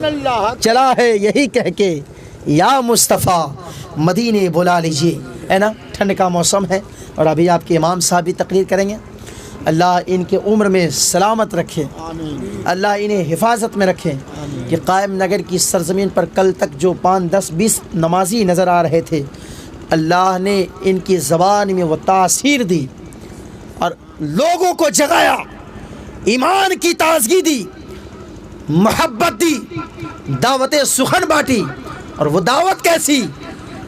چلا ہے یہی کہہ کے یا مصطفیٰ مدینے بلا لیجیے. ہے نا, ٹھنڈ کا موسم ہے اور ابھی آپ کے امام صاحب بھی تقریر کریں گے. اللہ ان کے عمر میں سلامت رکھے, اللہ انہیں حفاظت میں رکھے کہ قائم نگر کی سرزمین پر کل تک جو 5 10 20 نمازی نظر آ رہے تھے, اللہ نے ان کی زبان میں وہ تاثیر دی اور لوگوں کو جگایا, ایمان کی تازگی دی, محبت دی, دعوت سخن بانٹی. اور وہ دعوت کیسی؟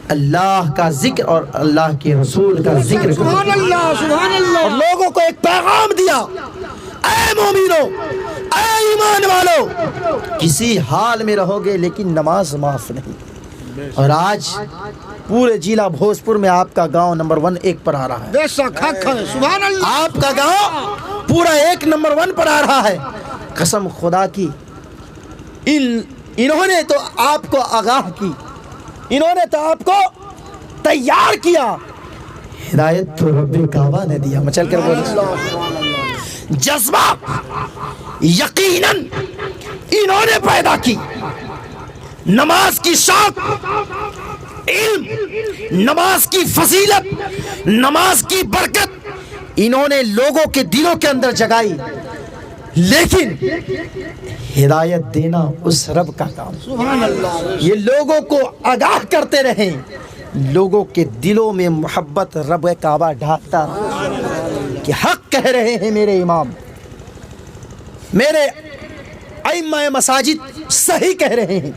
اللہ کا ذکر اور اللہ کے رسول کا ذکر, سبحان اللہ سبحان اللہ. اور لوگوں کو ایک پیغام دیا, اے مومنو, اے ایمان والو, کسی حال میں رہو گے لیکن نماز معاف نہیں. اور آج پورے ضلع بھوجپور میں آپ کا گاؤں نمبر 1 پر آ رہا ہے. بے شک حق ہے, سبحان اللہ. آپ کا گاؤں پورا 1 نمبر 1 پر آ رہا ہے. قسم خدا کی, انہوں نے تو آپ کو آگاہ کی, انہوں نے تو آپ کو تیار کیا. ہدایت تو رب کعبہ نے دیا. مچل کر بولے جذبہ یقیناً انہوں نے پیدا کی. نماز کی شوق, علم, نماز کی فضیلت, نماز کی برکت انہوں نے لوگوں کے دلوں کے اندر جگائی. لیکن ہدایت دینا اس رب کا کام. سبحان اللہ. یہ لوگوں کو آگاہ کرتے رہیں, لوگوں کے دلوں میں محبت رب کعبہ ڈھالتا کہ حق کہہ رہے ہیں میرے امام, میرے ائمہ مساجد صحیح کہہ رہے ہیں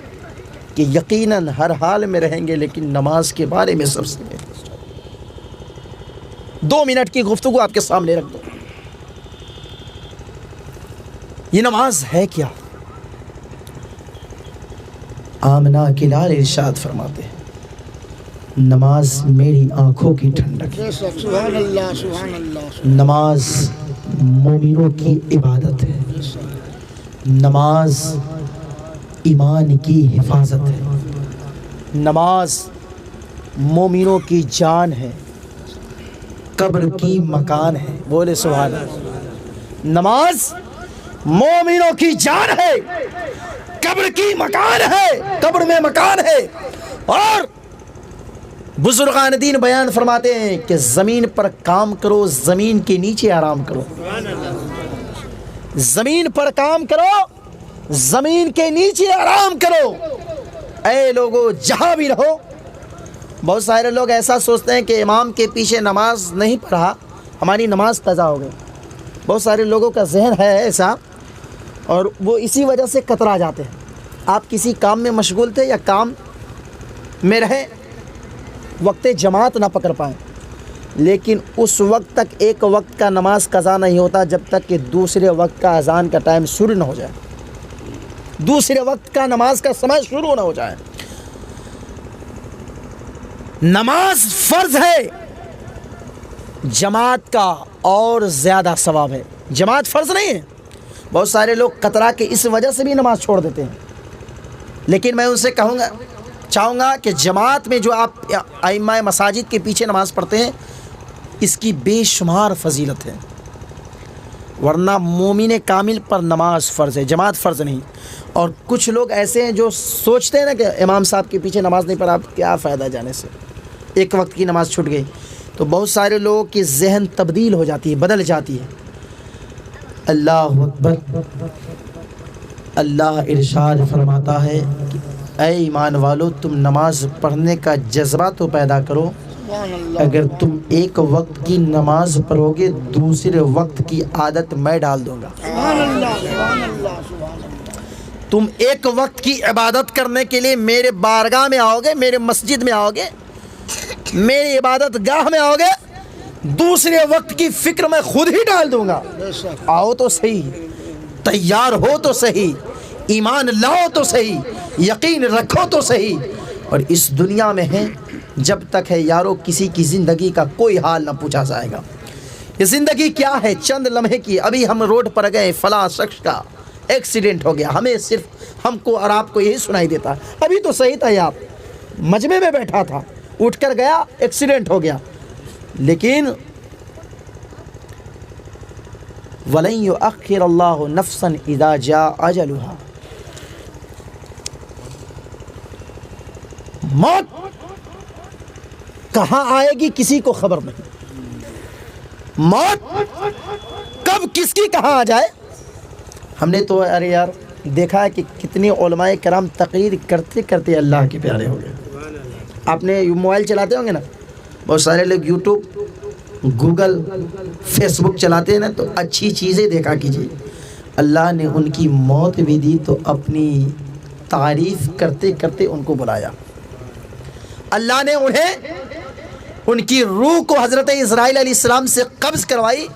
کہ یقیناً ہر حال میں رہیں گے لیکن نماز کے بارے میں سب سے 2 منٹ کی گفتگو آپ کے سامنے رکھ دو. یہ نماز ہے کیا؟ آمنہ کے لال ارشاد فرماتے ہیں, نماز میری آنکھوں کی ٹھنڈک ہے. بے شک, سبحان اللہ سبحان اللہ. نماز مومنوں کی عبادت ہے. نماز ایمان کی حفاظت ہے. نماز مومنوں کی جان ہے, قبر کی مکان ہے. بولے سبحان اللہ. نماز مومنوں کی جان ہے, قبر کی مکان ہے, قبر میں مکان ہے. اور بزرگان دین بیان فرماتے ہیں کہ زمین پر کام کرو, زمین کے نیچے آرام کرو. زمین پر کام کرو, زمین کے نیچے آرام کرو. اے لوگو جہاں بھی رہو. بہت سارے لوگ ایسا سوچتے ہیں کہ امام کے پیچھے نماز نہیں پڑھا ہماری نماز قضا ہو گئی. بہت سارے لوگوں کا ذہن ہے ایسا, اور وہ اسی وجہ سے کترا جاتے ہیں. آپ کسی کام میں مشغول تھے یا کام میں رہے, وقت جماعت نہ پکڑ پائیں, لیکن اس وقت تک ایک وقت کا نماز قضا نہیں ہوتا جب تک کہ دوسرے وقت کا اذان کا ٹائم شروع نہ ہو جائے, دوسرے وقت کا نماز کا سمے شروع نہ ہو جائے. نماز فرض ہے, جماعت کا اور زیادہ ثواب ہے. جماعت فرض نہیں ہے. بہت سارے لوگ کترا کے اس وجہ سے بھی نماز چھوڑ دیتے ہیں, لیکن میں ان سے چاہوں گا کہ جماعت میں جو آپ ائمہ مساجد کے پیچھے نماز پڑھتے ہیں اس کی بے شمار فضیلت ہے. ورنہ مومن کامل پر نماز فرض ہے, جماعت فرض نہیں. اور کچھ لوگ ایسے ہیں جو سوچتے ہیں نا کہ امام صاحب کے پیچھے نماز نہیں پڑھا, کیا فائدہ جانے سے, ایک وقت کی نماز چھوٹ گئی. تو بہت سارے لوگوں کی ذہن تبدیل ہو جاتی ہے, بدل جاتی ہے. اللہ اکبر. اللہ ارشاد فرماتا ہے کہ اے ایمان والو, تم نماز پڑھنے کا جذبہ تو پیدا کرو. اگر تم ایک وقت کی نماز پڑھو گے دوسرے وقت کی عادت میں ڈال دوں گا. سبحان اللہ سبحان اللہ سبحان اللہ. تم ایک وقت کی عبادت کرنے کے لیے میرے بارگاہ میں آؤ گے, میرے مسجد میں آؤ گے, میری عبادت گاہ میں آؤ گے, دوسرے وقت کی فکر میں خود ہی ڈال دوں گا. آؤ تو صحیح, تیار ہو تو صحیح, ایمان لاؤ تو صحیح, یقین رکھو تو صحیح. اور اس دنیا میں ہے جب تک ہے یارو, کسی کی زندگی کا کوئی حال نہ پوچھا جائے گا. یہ زندگی کیا ہے؟ چند لمحے کی. ابھی ہم روڈ پر گئے, فلاں شخص کا ایکسیڈنٹ ہو گیا, ہمیں صرف ہم کو اور آپ کو یہی سنائی دیتا. ابھی تو صحیح تھا, آپ مجمع میں بیٹھا تھا, اٹھ کر گیا, ایکسیڈنٹ ہو گیا. لیکن وَلَن يُؤَخِّرَ اللَّهُ نَفْسًا إِذَا جَاءَ أَجَلُهَا, موت کہاں آئے گی کسی کو خبر نہیں. موت کب کس کی کہاں آ جائے. ہم نے تو ارے یار دیکھا ہے کہ کتنی علماء کرام تقریر کرتے کرتے اللہ کے پیارے ہو گئے. آپ نے موبائل چلاتے ہوں گے نا, بہت سارے لوگ یوٹیوب, گوگل, فیس بک چلاتے ہیں نا, تو اچھی چیزیں دیکھا کیجیے. اللہ نے ان کی موت بھی دی تو اپنی تعریف کرتے کرتے ان کو بلایا. اللہ نے انہیں ان کی روح کو حضرت اسرائیل علیہ السلام سے قبض کروائی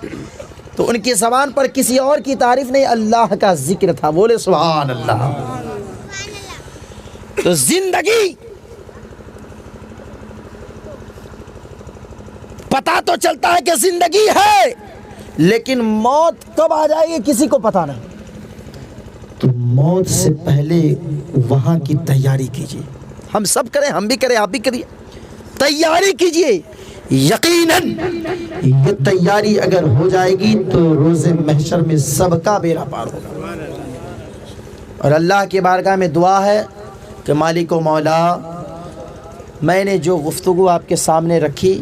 تو ان کی زبان پر کسی اور کی تعریف نہیں, اللہ کا ذکر تھا. بولے سبحان اللہ. تو زندگی پتا تو چلتا ہے کہ زندگی ہے, لیکن موت کب آ جائے گی کسی کو پتا نہیں. تو موت سے پہلے وہاں کی تیاری کیجیے. ہم سب کریں, ہم بھی کریں, آپ بھی کریے, تیاری کیجیے. یقیناً یہ تیاری اگر ہو جائے گی تو روز محشر میں سب کا بیڑا پار ہوگا. اور اللہ کی بارگاہ میں دعا ہے کہ مالک و مولا, میں نے جو گفتگو آپ کے سامنے رکھی